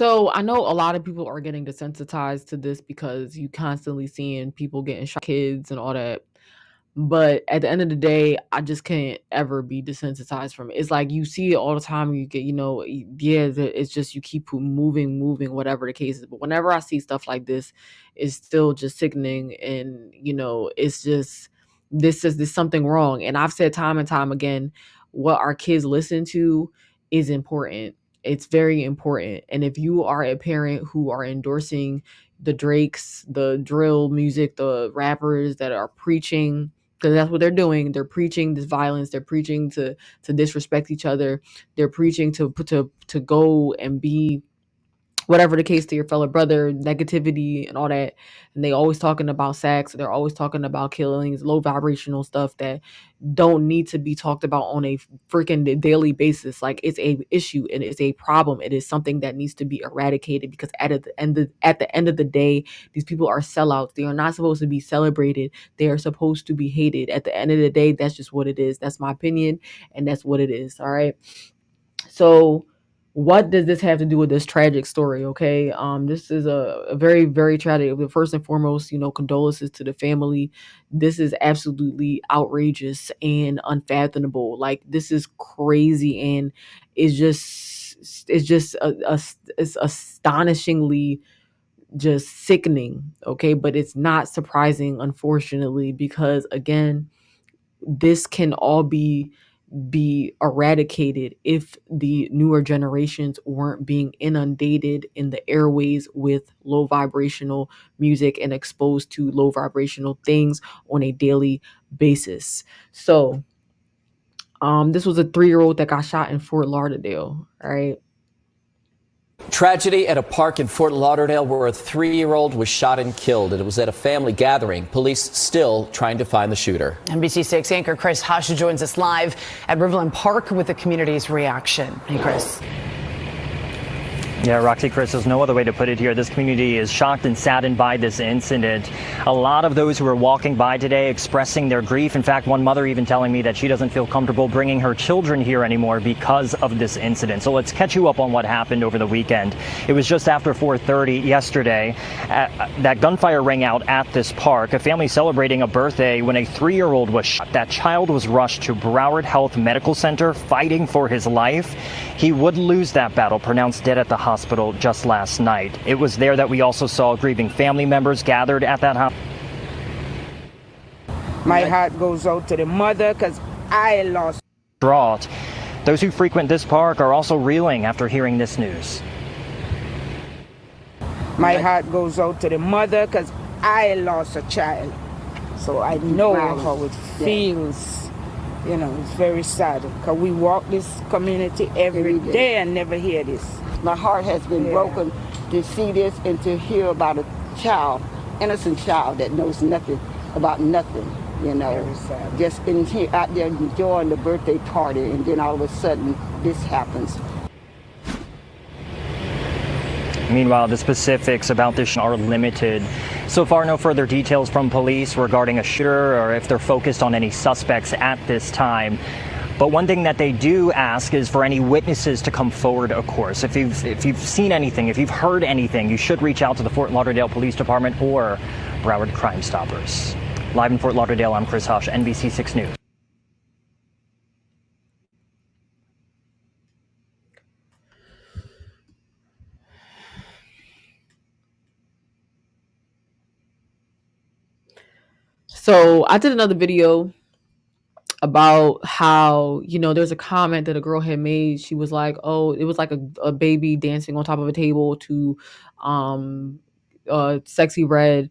So I know a lot of people are getting desensitized to this because you constantly seeing people getting shot, kids and all that. But at the end of the day, I just can't ever be desensitized from it. It's like you see it all the time. You get, it's just you keep moving, whatever the case is. But whenever I see stuff like this, it's still just sickening, and it's just this something wrong. And I've said time and time again, what our kids listen to is important. It's very important. And if you are a parent who are endorsing the Drakes, the drill music, the rappers that are preaching, because that's what they're doing. They're preaching this violence. They're preaching to disrespect each other. They're preaching to go and be whatever the case to your fellow brother, negativity and all that. And they always talking about sex. They're always talking about killings, low vibrational stuff that don't need to be talked about on a freaking daily basis. Like, it's a issue and it's a problem. It is something that needs to be eradicated, because at the end of the day, these people are sellouts. They are not supposed to be celebrated. They are supposed to be hated. At the end of the day, that's just what it is. That's my opinion, and that's what it is. All right. So what does this have to do with this tragic story? Okay. This is a very, very tragic. First and foremost, condolences to the family. This is absolutely outrageous and unfathomable. Like, this is crazy, and it's astonishingly just sickening. Okay. But it's not surprising, unfortunately, because again, this can all be eradicated if the newer generations weren't being inundated in the airways with low vibrational music and exposed to low vibrational things on a daily basis. So this was a 3-year-old that got shot in Fort Lauderdale, right? Tragedy at a park in Fort Lauderdale where a 3-year-old was shot and killed. It was at a family gathering. Police still trying to find the shooter. NBC6 anchor Chris Hush joins us live at Riverland Park with the community's reaction. Hey, Chris. Yeah, Roxy, Chris, there's no other way to put it here. This community is shocked and saddened by this incident. A lot of those who were walking by today expressing their grief. In fact, one mother even telling me that she doesn't feel comfortable bringing her children here anymore because of this incident. So let's catch you up on what happened over the weekend. It was just after 4:30 yesterday that gunfire rang out at this park. A family celebrating a birthday when a 3-year-old was shot. That child was rushed to Broward Health Medical Center fighting for his life. He would lose that battle, pronounced dead at the hospital just last night. It was there that we also saw grieving family members gathered at that hospital. My heart goes out to the mother because I lost. Distraught. Those who frequent this park are also reeling after hearing this news. My heart goes out to the mother because I lost a child. So I know how it feels. You know, it's very sad because we walk this community every day and never hear this. My heart has been broken to see this and to hear about a child, innocent child that knows nothing about nothing, you know. Just in here, out there enjoying the birthday party, and then all of a sudden this happens. Meanwhile, the specifics about this are limited. So far, no further details from police regarding a shooter or if they're focused on any suspects at this time. But one thing that they do ask is for any witnesses to come forward, of course. If you've seen anything, if you've heard anything, you should reach out to the Fort Lauderdale Police Department or Broward Crime Stoppers. Live in Fort Lauderdale, I'm Chris Hush, NBC6 News. So I did another video about how, there's a comment that a girl had made. She was like, oh, it was like a baby dancing on top of a table to Sexy Red,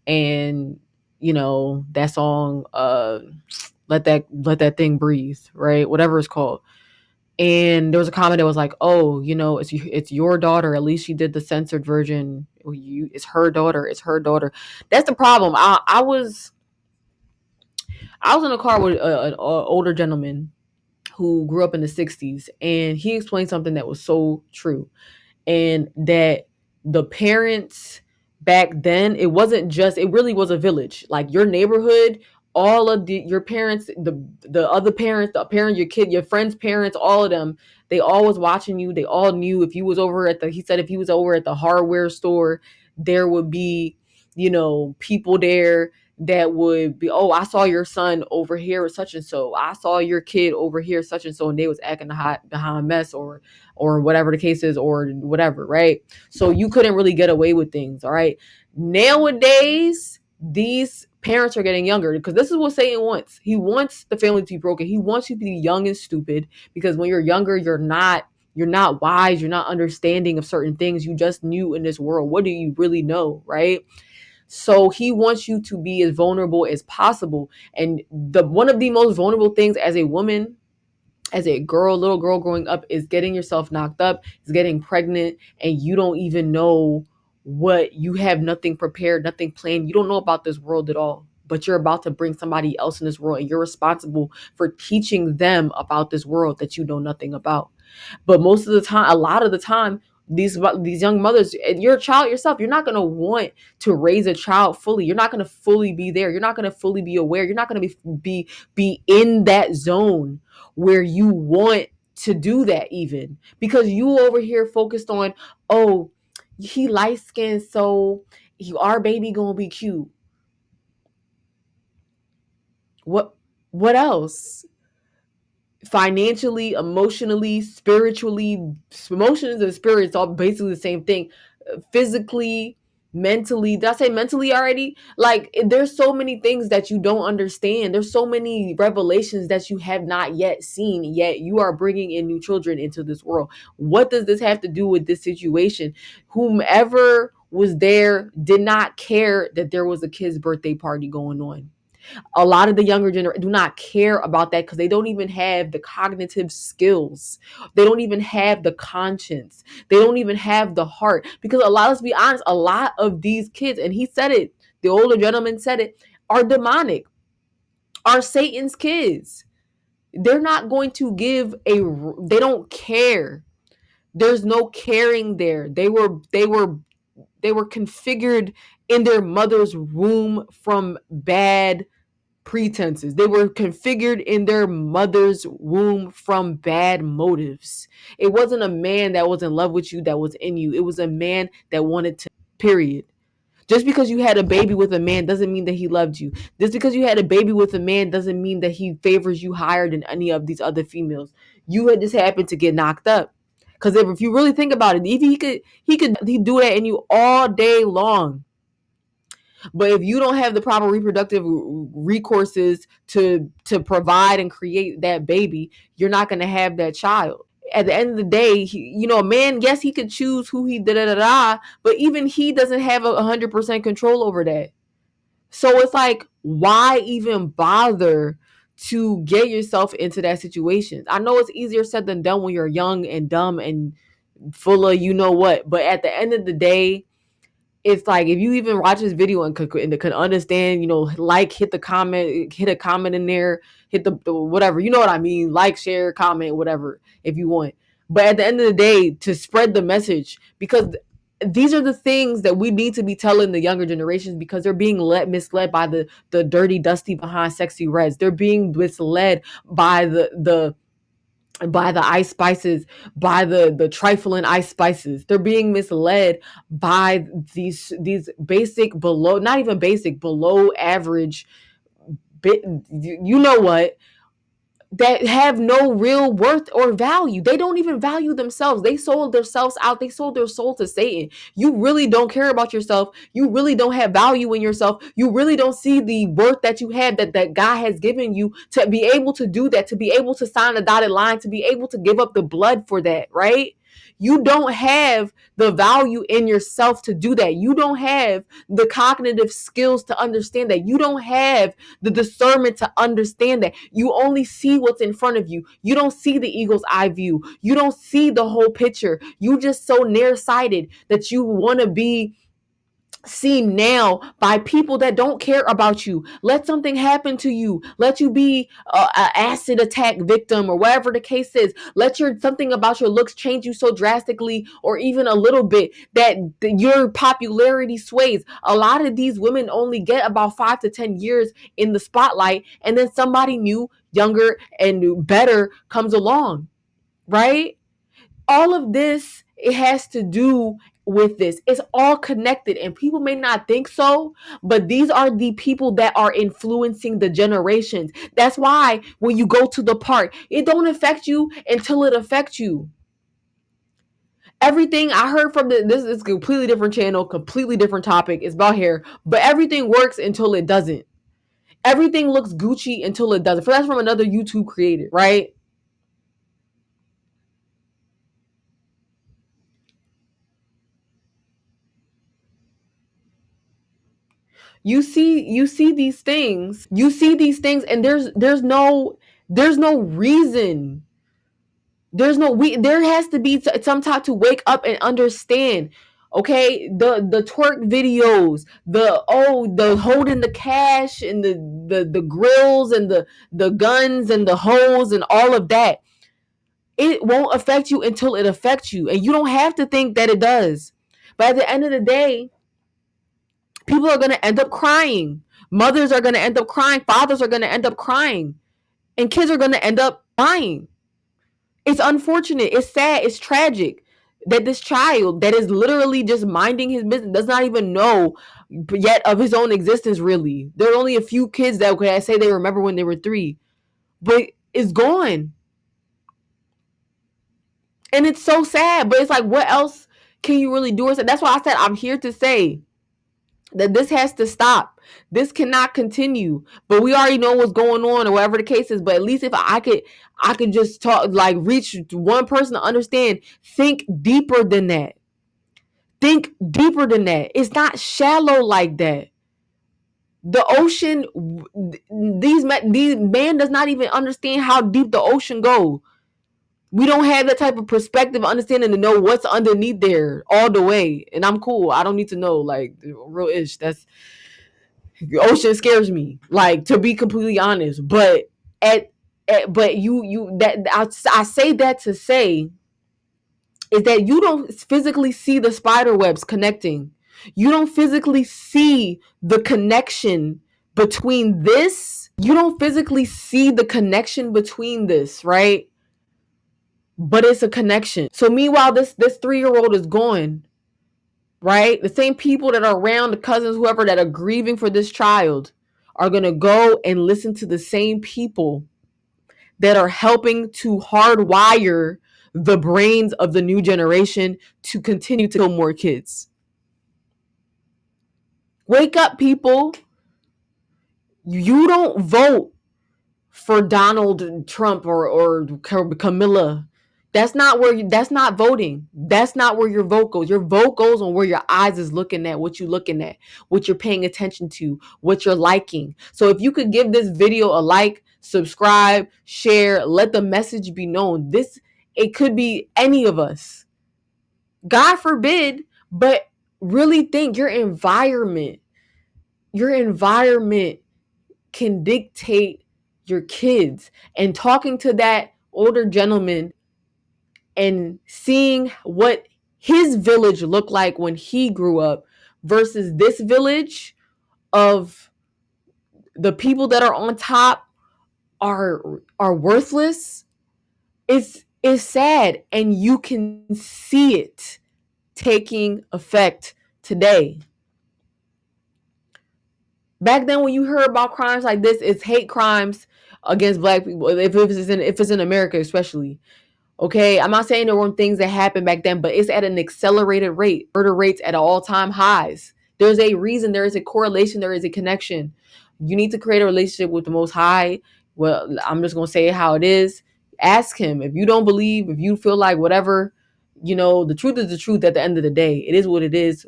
and that song, let that thing breathe, right? Whatever it's called. And there was a comment that was like, oh, it's your daughter. At least she did the censored version. It's her daughter. It's her daughter. That's the problem. I was in a car with an older gentleman who grew up in the 60s, and he explained something that was so true. And that the parents back then, it really was a village. Like, your neighborhood, all of your parents, the other parents, the parent, your kid, your friend's parents, all of them, They all was watching you. They all knew if you was over at the, he said if he was over at the hardware store, there would be, people there that would be, oh, I saw your son over here with such and so. I saw your kid over here, such and so, and they was acting behind mess or whatever the case is, or whatever, right? So you couldn't really get away with things, all right? Nowadays, these parents are getting younger because this is what Satan wants. He wants the family to be broken. He wants you to be young and stupid because when you're younger, you're not wise, you're not understanding of certain things. You just new in this world. What do you really know, right? So he wants you to be as vulnerable as possible. And the one of the most vulnerable things as a woman, as a girl, little girl growing up, is getting yourself knocked up, is getting pregnant, and you don't even know what, you have nothing prepared, nothing planned. You don't know about this world at all, but you're about to bring somebody else in this world, and you're responsible for teaching them about this world that you know nothing about. But most of the time, a lot of the time, these young mothers, you're a child yourself. You're not going to want to raise a child fully. You're not going to fully be there. You're not going to fully be aware. You're not going to be in that zone where you want to do that, even because you over here focused on, oh, he light skinned, so our baby gonna be cute. What else? Financially, emotionally, spiritually, emotions and spirits all basically the same thing. Physically, mentally. Did I say mentally already? Like, there's so many things that you don't understand. There's so many revelations that you have not yet seen, yet you are bringing in new children into this world. What does this have to do with this situation? Whomever was there did not care that there was a kid's birthday party going on. A lot of the younger generation do not care about that because they don't even have the cognitive skills. They don't even have the conscience. They don't even have the heart. Because let's be honest, a lot of these kids, and he said it, the older gentleman said it, are demonic, are Satan's kids. They're not going to they don't care. There's no caring there. They were configured in their mother's womb from bad pretenses. They were configured in their mother's womb from bad motives. It wasn't a man that was in love with you that was in you. It was a man that wanted to, period. Just because you had a baby with a man doesn't mean that he loved you. Just because you had a baby with a man doesn't mean that he favors you higher than any of these other females. You had just happened to get knocked up. Because if you really think about it, if he do that in you all day long. But if you don't have the proper reproductive recourses to provide and create that baby, you're not going to have that child. At the end of the day, a man, yes, he could choose who he but even he doesn't have 100% control over that. So it's like, why even bother to get yourself into that situation? I know it's easier said than done when you're young and dumb and full of what, but at the end of the day, it's like, if you even watch this video and could understand, hit a comment in there, hit the whatever, you know what I mean? Like, share, comment, whatever, if you want. But at the end of the day, to spread the message, because these are the things that we need to be telling the younger generations, because they're being misled by the dirty, dusty behind sexy reds. They're being misled by the ice spices, by the trifling ice spices. They're being misled by these basic, below, not even basic, below average that have no real worth or value. They don't even value themselves. They sold themselves out. They sold their soul to Satan. You really don't care about yourself. You really don't have value in yourself. You really don't see the worth that you have, that God has given you, to be able to do that, to be able to sign a dotted line, to be able to give up the blood for that, right? You don't have the value in yourself to do that. You don't have the cognitive skills to understand that. You don't have the discernment to understand that. You only see what's in front of you. You don't see the eagle's eye view. You don't see the whole picture. You just so nearsighted that you want to be seen now by people that don't care about you. Let something happen to you. Let you be an acid attack victim, or whatever the case is. Let something about your looks change you so drastically, or even a little bit, that your popularity sways. A lot of these women only get about 5 to 10 years in the spotlight, and then somebody new, younger, and better comes along. right? All of this, it has to do with this. It's all connected, and people may not think so, but these are the people that are influencing the generations. That's why when you go to the park, it don't affect you until it affects you. Everything I heard from this is a completely different channel, completely different topic. It's about hair, but everything works until it doesn't. Everything looks Gucci until it doesn't. That's from another YouTube creator, right? You see these things. You see these things, and there's no reason. There has to be some type to wake up and understand. Okay, the twerk videos, the holding the cash and the grills and the guns and the hoes and all of that. It won't affect you until it affects you, and you don't have to think that it does. But at the end of the day, people are going to end up crying. Mothers are going to end up crying. Fathers are going to end up crying. And kids are going to end up dying. It's unfortunate. It's sad. It's tragic that this child that is literally just minding his business does not even know yet of his own existence, really. There are only a few kids that I say they remember when they were 3. But it's gone. And it's so sad. But it's like, what else can you really do? That's why I said I'm here to say that this has to stop. This cannot continue. But we already know what's going on or whatever the case is. But at least if I could just talk, like reach one person to understand, think deeper than that. Think deeper than that. It's not shallow like that. The ocean, these man does not even understand how deep the ocean goes. We don't have that type of perspective, understanding to know what's underneath there all the way. And I'm cool. I don't need to know, like, real ish. That's the ocean scares me, like, to be completely honest. But but you that I say that to say is that you don't physically see the spider webs connecting. You don't physically see the connection between this. You don't physically see the connection between this, right? But it's a connection. So meanwhile, this 3-year-old is gone, right? The same people that are around, the cousins, whoever, that are grieving for this child are going to go and listen to the same people that are helping to hardwire the brains of the new generation to continue to kill more kids. Wake up, people. You don't vote for Donald Trump or Camilla. That's not voting. That's not where your vote goes. Your vote goes on where your eyes is looking at, what you're looking at, what you're paying attention to, what you're liking. So if you could give this video a like, subscribe, share, let the message be known. It could be any of us. God forbid, but really think your environment can dictate your kids. And talking to that older gentleman and seeing what his village looked like when he grew up versus this village of the people that are on top are worthless is sad, and you can see it taking effect today. Back then, when you heard about crimes like this, it's hate crimes against Black people. If it's in America, especially. Okay, I'm not saying there weren't things that happened back then, but it's at an accelerated rate. Murder rates at all-time highs. There's a reason. There is a correlation. There is a connection. You need to create a relationship with the Most High. Well, I'm just gonna say it how it is. Ask Him. If you don't believe, if you feel like whatever, the truth is the truth. At the end of the day, it is what it is.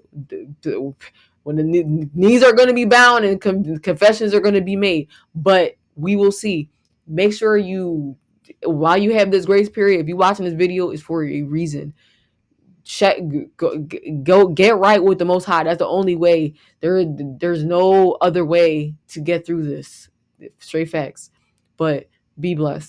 When the knees are going to be bound and confessions are going to be made, but we will see. Make sure while you have this grace period, if you're watching this video, it's for a reason. Go get right with the Most High. That's the only way. There's no other way to get through this. Straight facts. But be blessed.